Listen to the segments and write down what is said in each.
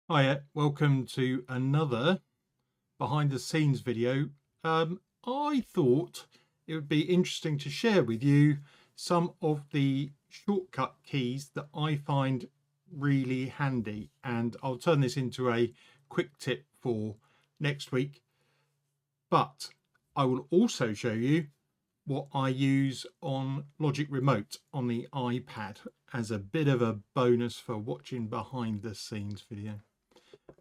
Hiya, welcome to another behind the scenes video. I thought it would be interesting to share with you some of the shortcut keys that I find really handy, and I'll turn this into a quick tip for next week. But I will also show you what I use on Logic Remote on the iPad as a bit of a bonus for watching behind the scenes video.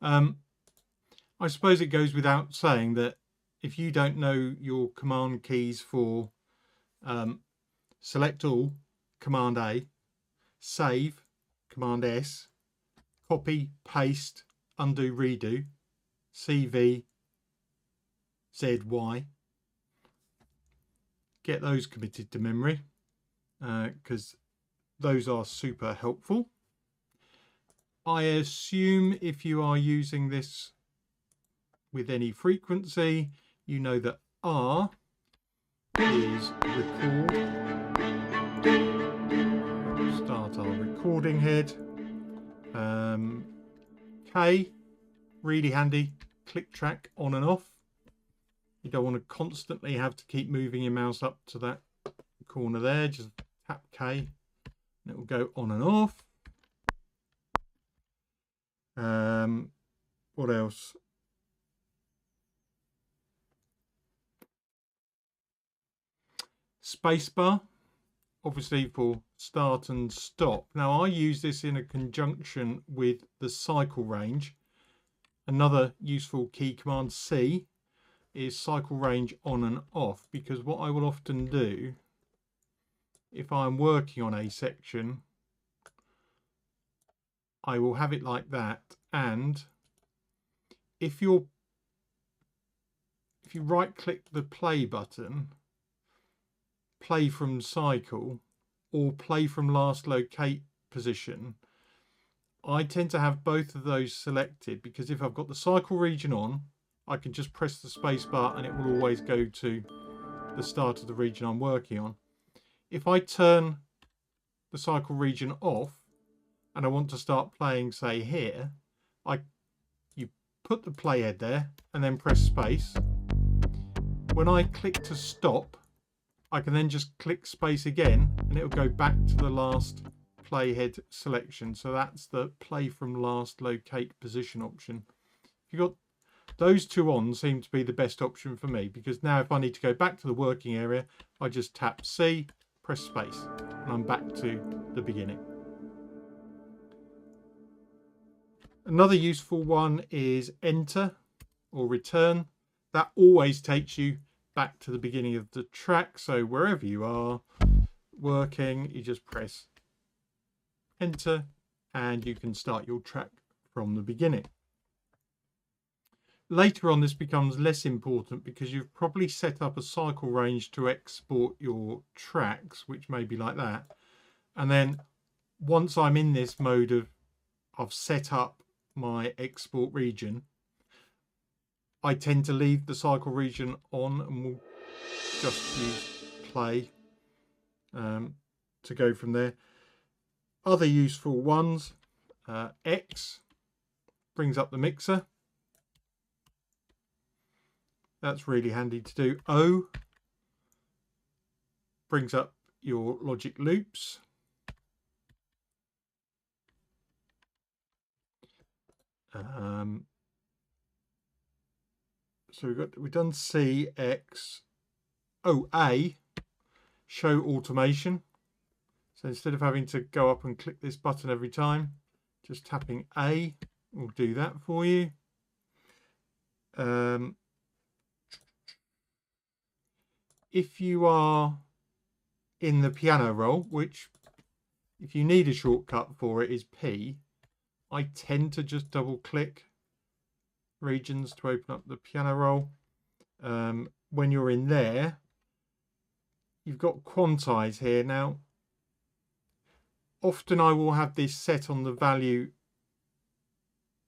I suppose it goes without saying that if you don't know your command keys for select all, Command A, save, Command S, copy, paste, undo, redo, CV, ZY, get those committed to memory because those are super helpful. I assume if you are using this with any frequency, you know that R is record. Start our recording head. K, really handy, click track on and off. You don't want to constantly have to keep moving your mouse up to that corner there. Just tap K and it will go on and off. What else? Spacebar, obviously for start and stop. Now I use this in a conjunction with the cycle range. Another useful key, Command C, is cycle range on and off, because what I will often do if I'm working on a section, I will have it like that, and if you right click the play button, play from cycle or play from last locate position, I tend to have both of those selected, because if I've got the cycle region on, I can just press the space bar and it will always go to the start of the region I'm working on. If I turn the cycle region off and I want to start playing, say here, you put the play head there and then press space. When I click to stop, I can then just click space again and it'll go back to the last playhead selection. So that's the play from last locate position option. If you've got those two on, seem to be the best option for me, because now if I need to go back to the working area, I just tap C, press space, and I'm back to the beginning. Another useful one is enter or return. That always takes you back to the beginning of the track. So wherever you are working, you just press enter and you can start your track from the beginning. Later on, this becomes less important because you've probably set up a cycle range to export your tracks, which may be like that. And then once I'm in this mode of I've set up my export region, I tend to leave the cycle region on and we'll just use play to go from there. Other useful ones, X brings up the mixer. That's really handy to do. O brings up your logic loops. So we've done C, X. Oh, A, show automation. So instead of having to go up and click this button every time, just tapping A will do that for you. If you are in the piano roll, which if you need a shortcut for it is P, I tend to just double click regions to open up the piano roll. When you're in there, you've got quantize here. Now, often I will have this set on the value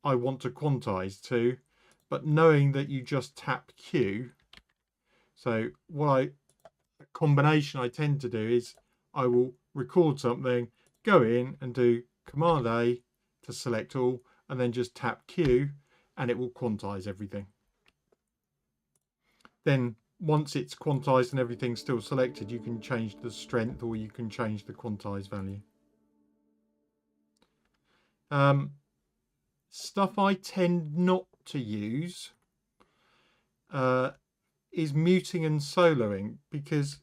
I want to quantize to, but knowing that you just tap Q, so a combination I tend to do is I will record something, go in and do Command A to select all, and then just tap Q and it will quantize everything. Then once it's quantized and everything's still selected, you can change the strength or you can change the quantized value. Stuff I tend not to use is muting and soloing, because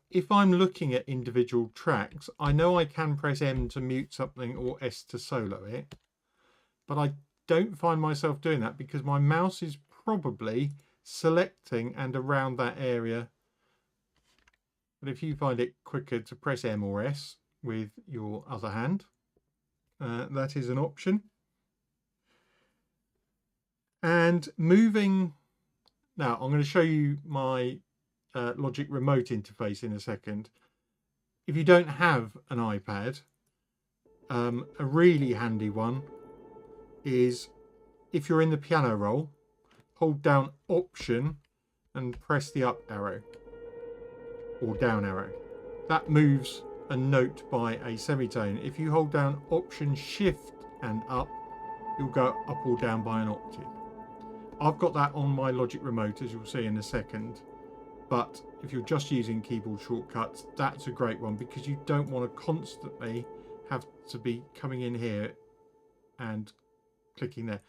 if I'm looking at individual tracks, I know I can press M to mute something or S to solo it, but I don't find myself doing that because my mouse is probably selecting and around that area. But if you find it quicker to press M or S with your other hand, that is an option. And moving, now I'm going to show you my Logic remote interface in a second. If you don't have an iPad, a really handy one is, if you're in the piano roll, hold down Option and press the up arrow or down arrow. That moves a note by a semitone. If you hold down Option, Shift and up, you'll go up or down by an octave. I've got that on my Logic remote, as you'll see in a second. But if you're just using keyboard shortcuts, that's a great one, because you don't want to constantly have to be coming in here and clicking there.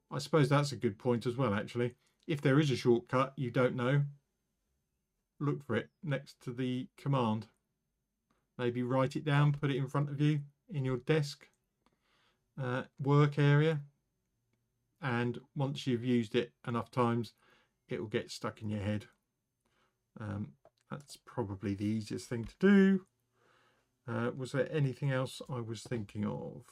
I suppose that's a good point as well, actually. If there is a shortcut you don't know, look for it next to the command. Maybe write it down, put it in front of you in your desk work area, and once you've used it enough times, it will get stuck in your head. That's probably the easiest thing to do. Was there anything else I was thinking of?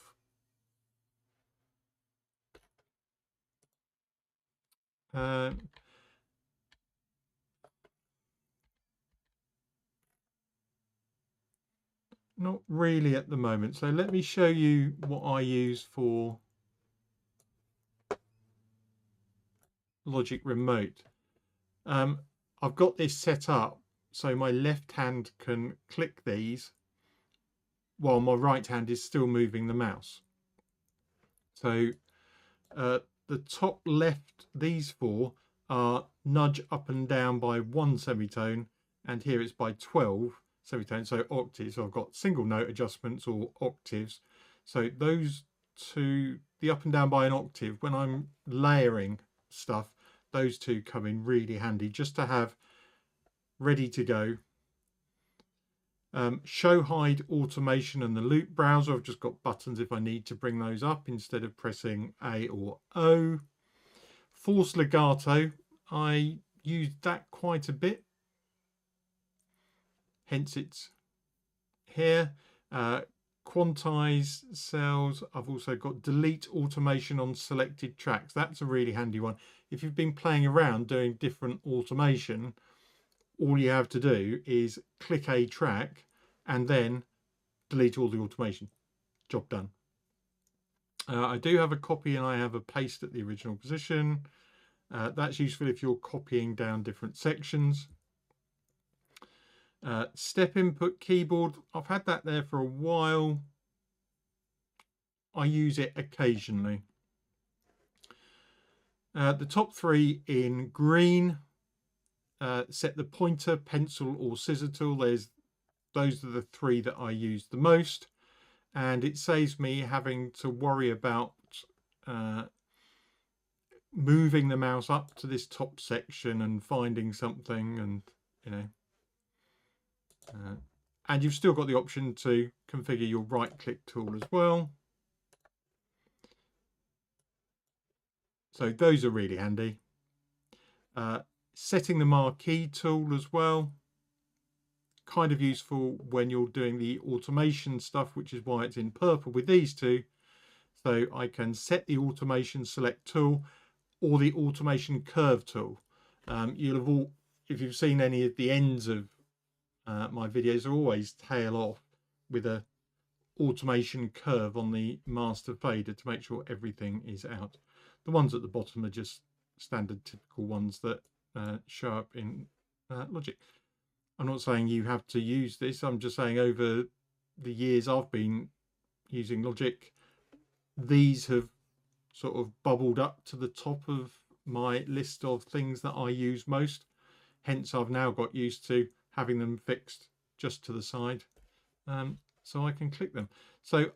Not really at the moment. So let me show you what I use for Logic Remote. I've got this set up so my left hand can click these while my right hand is still moving the mouse. So the top left, these four are nudge up and down by 1 semitone, and here it's by 12 semitones, so octaves. So I've got single note adjustments or octaves. So those two, the up and down by an octave, when I'm layering stuff, those two come in really handy just to have ready to go. Show hide automation and the loop browser, I've just got buttons if I need to bring those up instead of pressing A or O. Force legato, I use that quite a bit, hence it's here. Quantize cells, I've also got delete automation on selected tracks. That's a really handy one. If you've been playing around doing different automation, all you have to do is click a track and then delete all the automation. Job done. I do have a copy and I have a paste at the original position. That's useful if you're copying down different sections. Step input keyboard, I've had that there for a while. I use it occasionally. The top three in green, set the pointer, pencil or scissor tool. Those are the three that I use the most, and it saves me having to worry about moving the mouse up to this top section and finding something, and you know, and you've still got the option to configure your right click tool as well. So those are really handy. Setting the marquee tool as well, kind of useful when you're doing the automation stuff, which is why it's in purple with these two. So I can set the automation select tool or the automation curve tool. You'll have all, if you've seen any of the ends of my videos, are always tail off with a automation curve on the master fader to make sure everything is out. The ones at the bottom are just standard typical ones that show up in Logic. I'm not saying you have to use this, I'm just saying over the years I've been using Logic, these have sort of bubbled up to the top of my list of things that I use most. Hence, I've now got used to having them fixed just to the side, so I can click them. So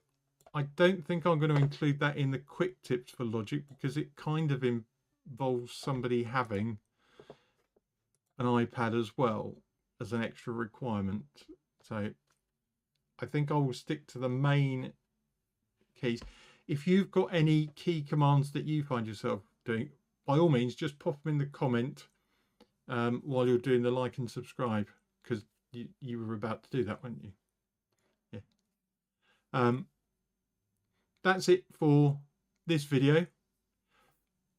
I don't think I'm going to include that in the quick tips for Logic, because it kind of involves somebody having an iPad as well as an extra requirement. So I think I will stick to the main keys. If you've got any key commands that you find yourself doing, by all means, just pop them in the comment while you're doing the like and subscribe, because you were about to do that, weren't you? Yeah. That's it for this video.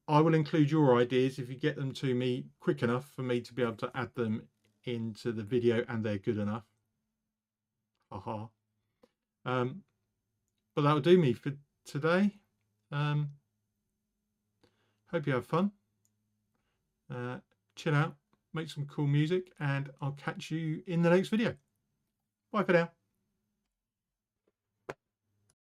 I will include your ideas if you get them to me quick enough for me to be able to add them into the video and they're good enough. Haha. But that'll do me for today. Hope you have fun. Chill out, make some cool music, and I'll catch you in the next video. Bye for now.